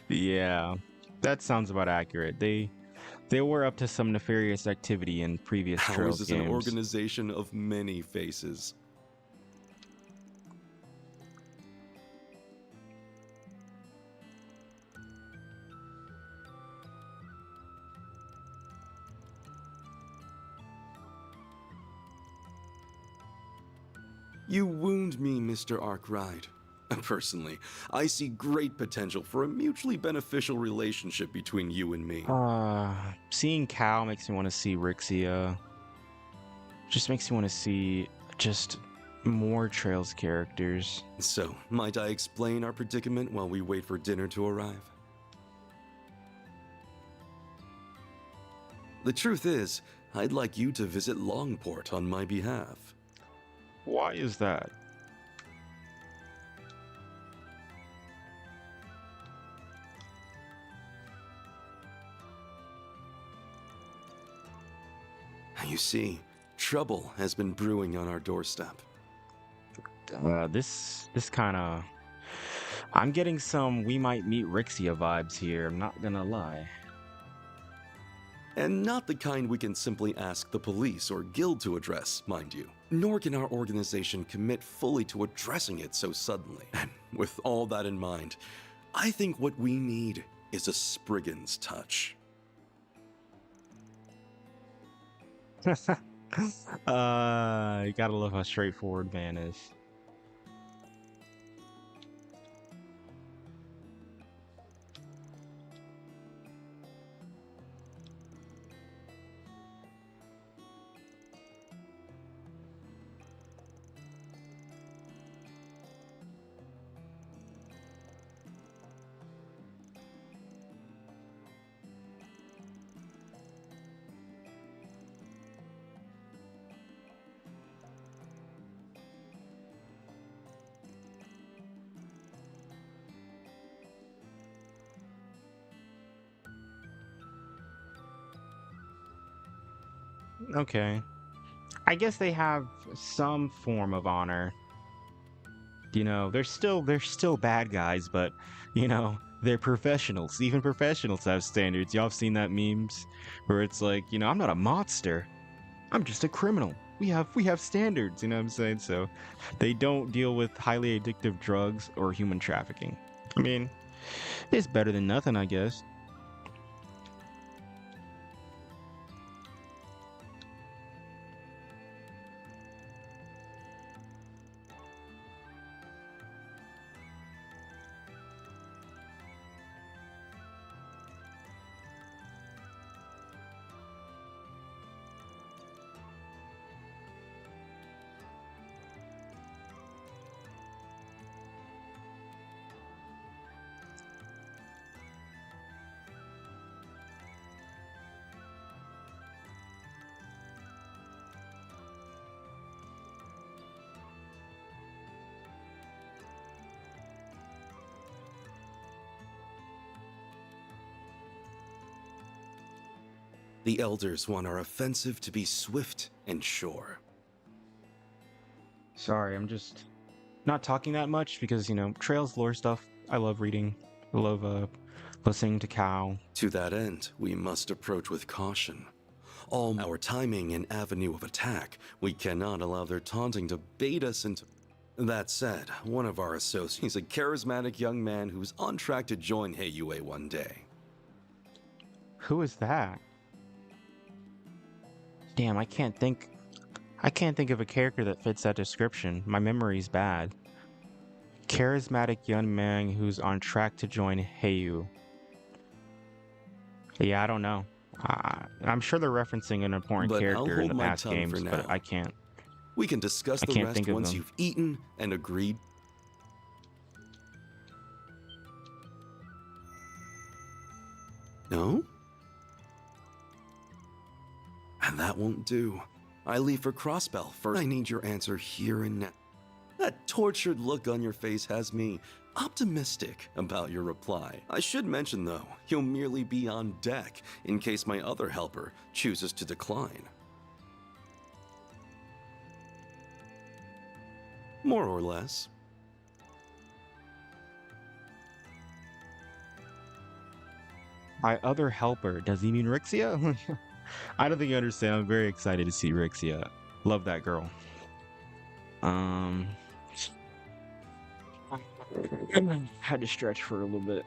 Yeah, that sounds about accurate. They were up to some nefarious activity in previous Ours Trails is games. an organization of many faces. You wound me, Mr. Arkwright. Personally, I see great potential for a mutually beneficial relationship between you and me. Seeing Cal makes me want to see Rixia. Just makes me want to see just more Trails characters. So, might I explain our predicament while we wait for dinner to arrive? The truth is, I'd like you to visit Longport on my behalf. Why is that? You see, trouble has been brewing on our doorstep. This kind of I'm getting some we might meet Rixia vibes here, I'm not gonna lie. And not the kind we can simply ask the police or guild to address, mind you. Nor can our organization commit fully to addressing it so suddenly. And with all that in mind, I think what we need is a Spriggan's touch. You gotta love how straightforward Van is. Okay. I guess they have some form of honor. You know, they're still bad guys, but you know, they're professionals. Even professionals have standards. Y'all have seen that memes where it's like, you know, I'm not a monster. I'm just a criminal. We have standards, you know what I'm saying? So they don't deal with highly addictive drugs or human trafficking. I mean, it's better than nothing, I guess. The Elders want our offensive to be swift and sure. Sorry, I'm just not talking that much because, you know, Trails lore stuff. I love reading. I love listening to Cow. To that end, we must approach with caution. All our timing and avenue of attack, we cannot allow their taunting to bait us into... That said, one of our associates is a charismatic young man who's on track to join Heiyue one day. Who is that? Damn, I can't think of a character that fits that description. My memory's bad. Charismatic young man who's on track to join Heiyu. Yeah, I don't know. I'm sure they're referencing an important But I'll character in hold the my past tongue games, for but now. I can't. We can discuss I the can't rest think of once them. you've eaten and agreed. No? And that won't do. I leave for Crossbell first. I need your answer here and now. That tortured look on your face has me optimistic about your reply. I should mention, though, you'll merely be on deck in case my other helper chooses to decline. More or less. My other helper, does he mean Rixia? I don't think you understand. I'm very excited to see Rixia. Love that girl. Had to stretch for a little bit.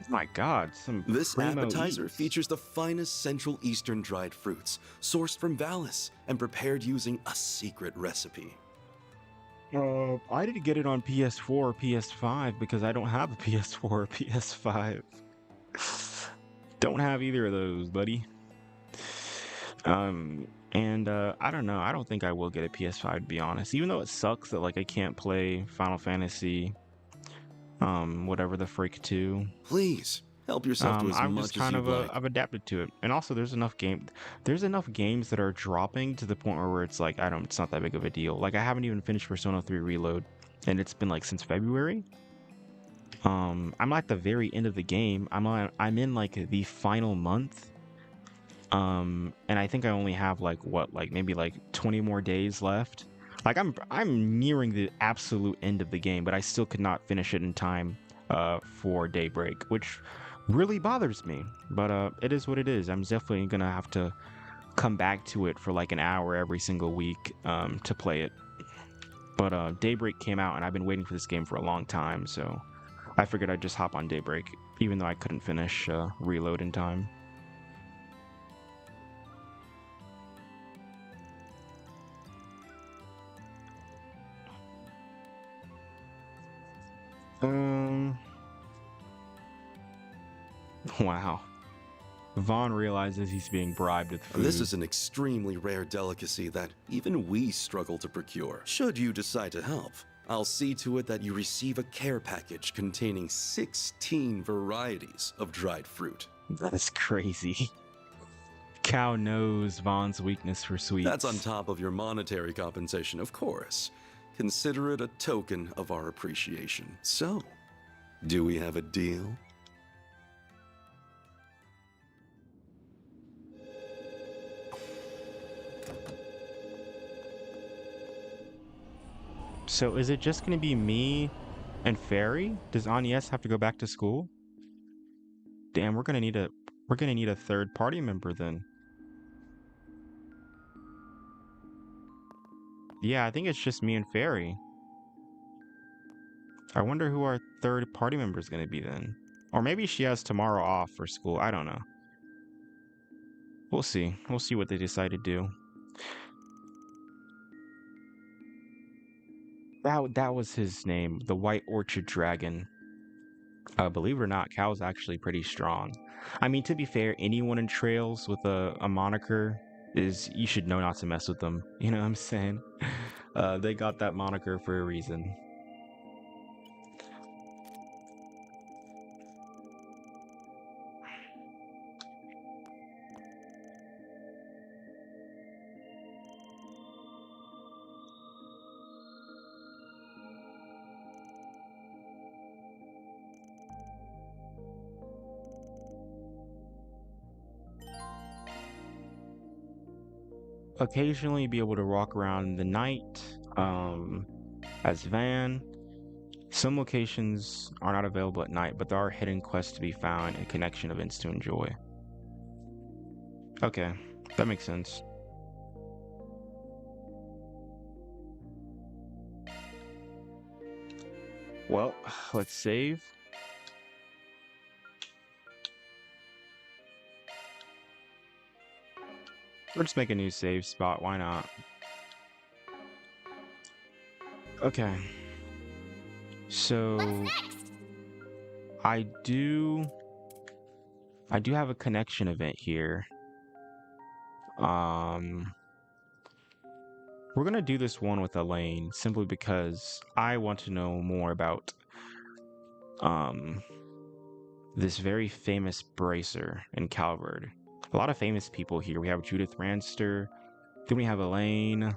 My God, some This primo appetizer eats. features the finest Central Eastern dried fruits, sourced from Valis and prepared using a secret recipe. I didn't get it on PS4 or PS5 because I don't have a PS4 or PS5. Don't have either of those, buddy. And I don't know. I don't think I will get a PS5 to be honest. Even though it sucks that like I can't play Final Fantasy, whatever the freak 2. Please, help yourself to as I'm much just as kind you'd of like. I've adapted to it, and also there's enough games that are dropping to the point where it's like it's not that big of a deal. Like I haven't even finished Persona 3 Reload, and it's been like since February. I'm at the very end of the game. I'm in like the final month, And I think I only have like what, like maybe like 20 more days left. Like I'm nearing the absolute end of the game, but I still could not finish it in time for Daybreak, which really bothers me. But it is what it is. I'm definitely gonna have to come back to it for like an hour every single week to play it. But Daybreak came out, and I've been waiting for this game for a long time, so I figured I'd just hop on Daybreak, even though I couldn't finish Reload in time. Um. Wow. Vaughn realizes he's being bribed with food. This is an extremely rare delicacy that even we struggle to procure. Should you decide to help, I'll see to it that you receive a care package containing 16 varieties of dried fruit. That is crazy. Cow knows Vaughn's weakness for sweets. That's on top of your monetary compensation, of course. Consider it a token of our appreciation. So, do we have a deal? So is it just gonna be me and Fairy? Does Agnes have to go back to school? Damn, we're gonna need a third party member then. Yeah, I think it's just me and Fairy. I wonder who our third party member is gonna be then. Or maybe she has tomorrow off for school. I don't know. We'll see. We'll see what they decide to do. That was his name, the White Orchard Dragon. Believe it or not, Cal's actually pretty strong. I mean, to be fair, anyone in Trails with a moniker you should know not to mess with them. You know what I'm saying? They got that moniker for a reason. Occasionally be able to walk around in the night as Van. Some locations are not available at night, but there are hidden quests to be found and connection events to enjoy. Okay, that makes sense. Well, let's save. We'll just make a new save spot, why not? Okay. So What's next? I do have a connection event here. We're gonna do this one with Elaine simply because I want to know more about this very famous bracer in Calvard. A lot of famous people here. We have Judith Ranster, then we have Elaine, a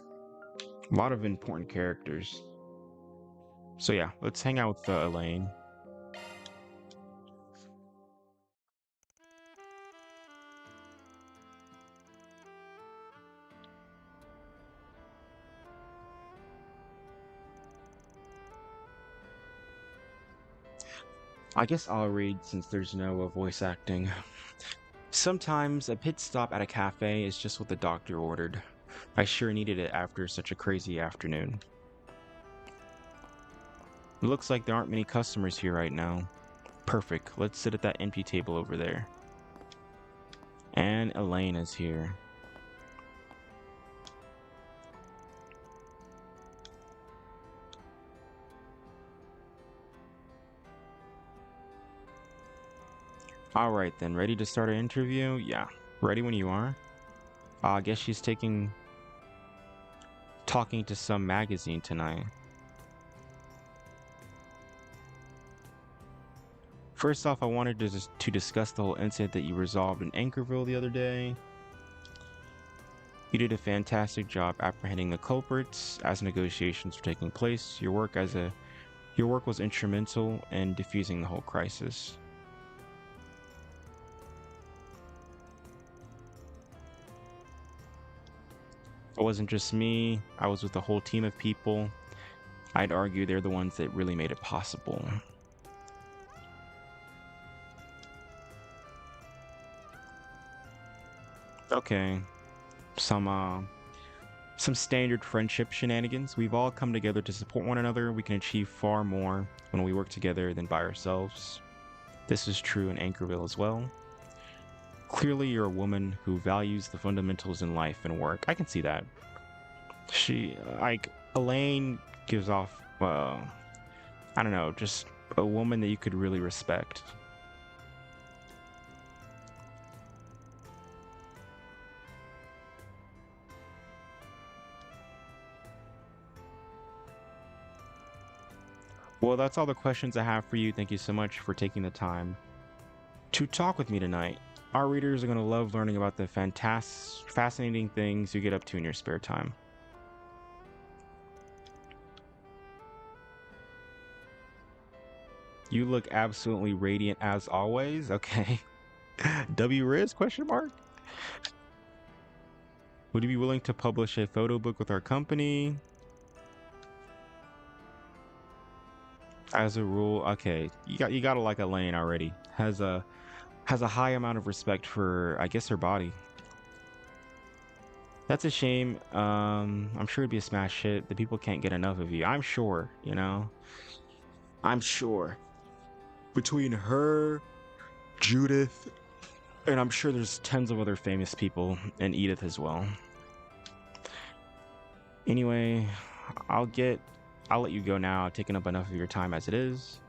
lot of important characters. So yeah, let's hang out with Elaine. I guess I'll read since there's no voice acting. Sometimes a pit stop at a cafe is just what the doctor ordered. I sure needed it after such a crazy afternoon. It looks like there aren't many customers here right now. Perfect, let's sit at that empty table over there. And Elaine is here. Alright then, ready to start our interview? Yeah, ready when you are. I guess she's talking to some magazine tonight. First off, I wanted to discuss the whole incident that you resolved in Anchorville the other day. You did a fantastic job apprehending the culprits as negotiations were taking place. Your work was instrumental in diffusing the whole crisis. It wasn't just me, I was with a whole team of people. I'd argue they're the ones that really made it possible. Okay, some standard friendship shenanigans. We've all come together to support one another. We can achieve far more when we work together than by ourselves. This is true in Anchorville as well. Clearly, you're a woman who values the fundamentals in life and work. I can see that. Elaine gives off, I don't know, just a woman that you could really respect. Well, that's all the questions I have for you. Thank you so much for taking the time to talk with me tonight. Our readers are going to love learning about the fascinating things you get up to in your spare time. You look absolutely radiant as always. Okay. W Riz question mark? Would you be willing to publish a photo book with our company? As a rule, okay. You gotta like Elaine already. Has a high amount of respect for, I guess, her body. That's a shame. I'm sure it'd be a smash hit. The people can't get enough of you. I'm sure, you know. I'm sure. Between her, Judith, and I'm sure there's tons of other famous people, and Edith as well. Anyway, I'll let you go now. I've taken up enough of your time as it is.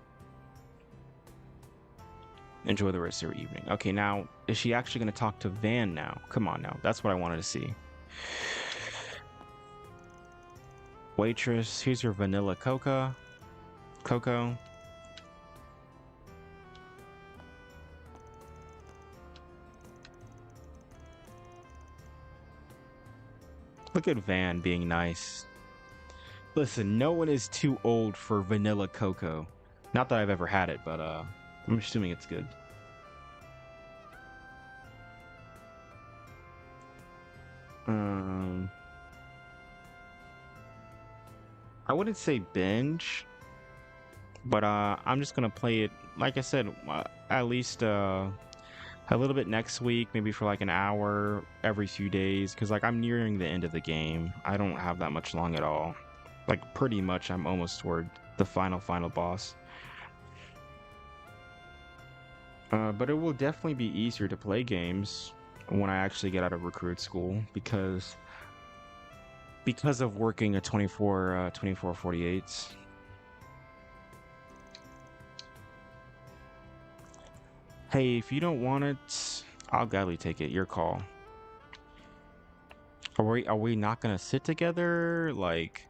Enjoy the rest of your evening. Okay, now, is she actually going to talk to Van now? Come on now. That's what I wanted to see. Waitress, here's your vanilla cocoa. Look at Van being nice. Listen, no one is too old for vanilla cocoa. Not that I've ever had it, but I'm assuming it's good. I wouldn't say binge, but I'm just gonna play it, like I said, at least a little bit next week, maybe for like an hour every few days, because like I'm nearing the end of the game. I don't have that much long at all. Like pretty much I'm almost toward the final boss. But it will definitely be easier to play games when I actually get out of recruit school, because of working a 24/48s. Hey, if you don't want it, I'll gladly take it. Your call. Are we not gonna sit together? Like,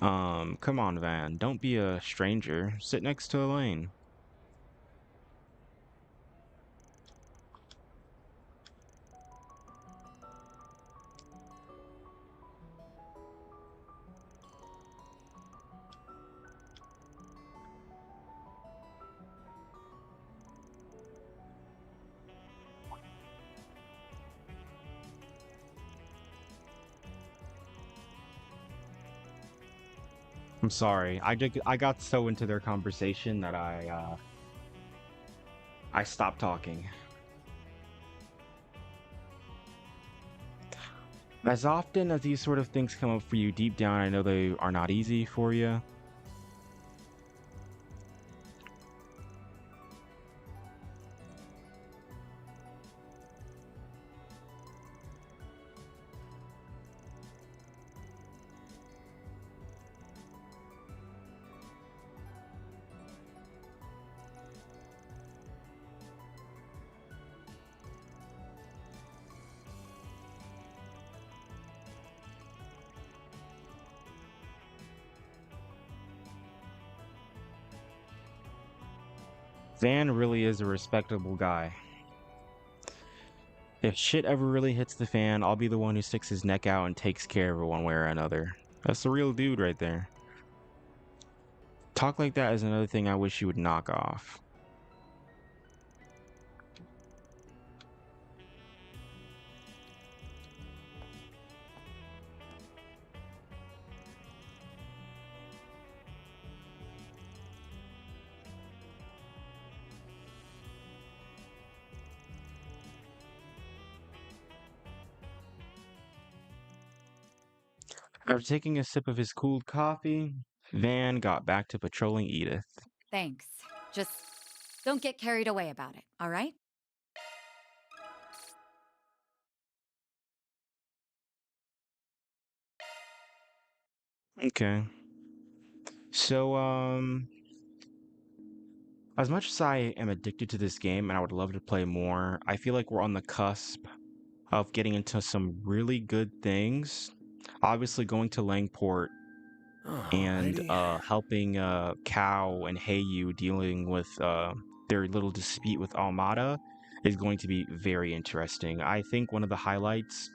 come on, Van. Don't be a stranger. Sit next to Elaine. I'm sorry. I got so into their conversation that I stopped talking. As often as these sort of things come up for you deep down, I know they are not easy for you. Van really is a respectable guy. If shit ever really hits the fan, I'll be the one who sticks his neck out and takes care of it one way or another. That's the real dude right there. Talk like that is another thing I wish you would knock off. After taking a sip of his cooled coffee, Van got back to patrolling Edith. Thanks. Just don't get carried away about it, all right? Okay. So, as much as I am addicted to this game and I would love to play more, I feel like we're on the cusp of getting into some really good things. Obviously, going to Langport and Alrighty. helping Cow and Heiyu dealing with their little dispute with Almada is going to be very interesting. I think one of the highlights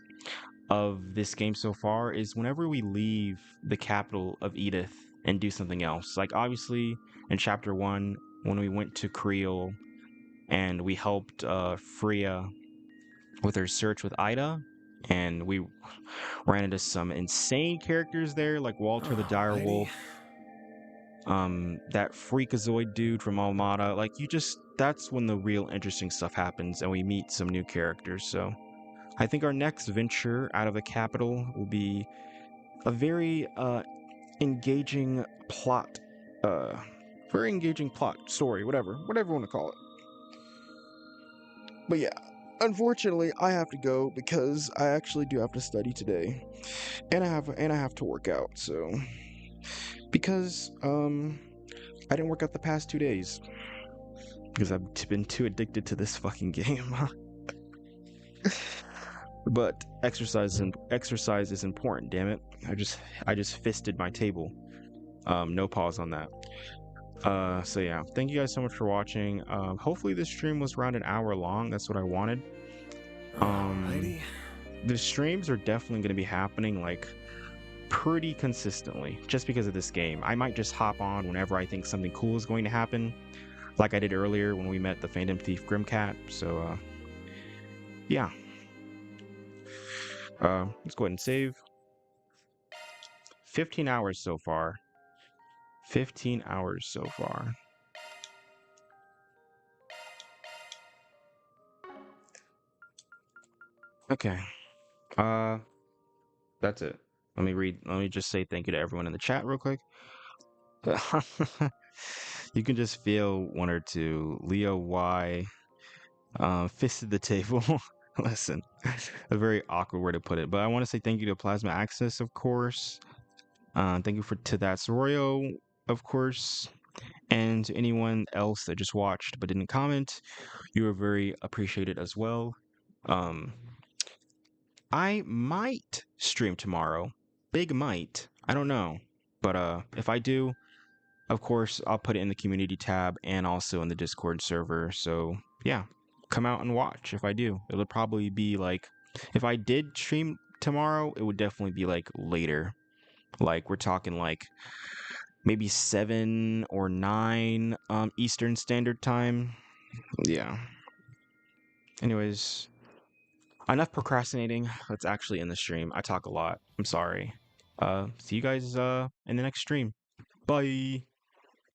of this game so far is whenever we leave the capital of Edith and do something else. Like obviously in chapter 1 when we went to Creel and we helped Freya with her search with Ida, and we ran into some insane characters there like Walter the Alrighty. Direwolf, that freakazoid dude from Almada. Like that's when the real interesting stuff happens and we meet some new characters. So I think our next venture out of the capital will be a very engaging plot, uh very engaging plot story, whatever you want to call it. But yeah, unfortunately I have to go because I actually do have to study today, and I have to work out. So because I didn't work out the past 2 days because I've been too addicted to this fucking game. But exercise is important, damn it. I just fisted my table. No pause on that. So yeah, thank you guys so much for watching. Hopefully this stream was around an hour long. That's what I wanted. Alrighty. The streams are definitely going to be happening like pretty consistently just because of this game. I might just hop on whenever I think something cool is going to happen, like I did earlier when we met the Phantom Thief Grimcat. So yeah. Let's go ahead and save. 15 hours so far. 15 hours so far. Okay. That's it. Let me just say thank you to everyone in the chat real quick. You can just feel one or two. Leo Y fisted the table. Listen, a very awkward way to put it. But I want to say thank you to Plasma Access, of course. Thank you to that Soroyo, of course. And to anyone else that just watched but didn't comment, you are very appreciated as well. I might stream tomorrow. Big might. I don't know. But if I do, of course, I'll put it in the community tab and also in the Discord server. So yeah, come out and watch if I do. It'll probably be like, if I did stream tomorrow, it would definitely be like later. Like we're talking like maybe 7 or 9 Eastern Standard Time. Yeah. Anyways, enough procrastinating. Let's actually end the stream. I talk a lot. I'm sorry. See you guys in the next stream. Bye.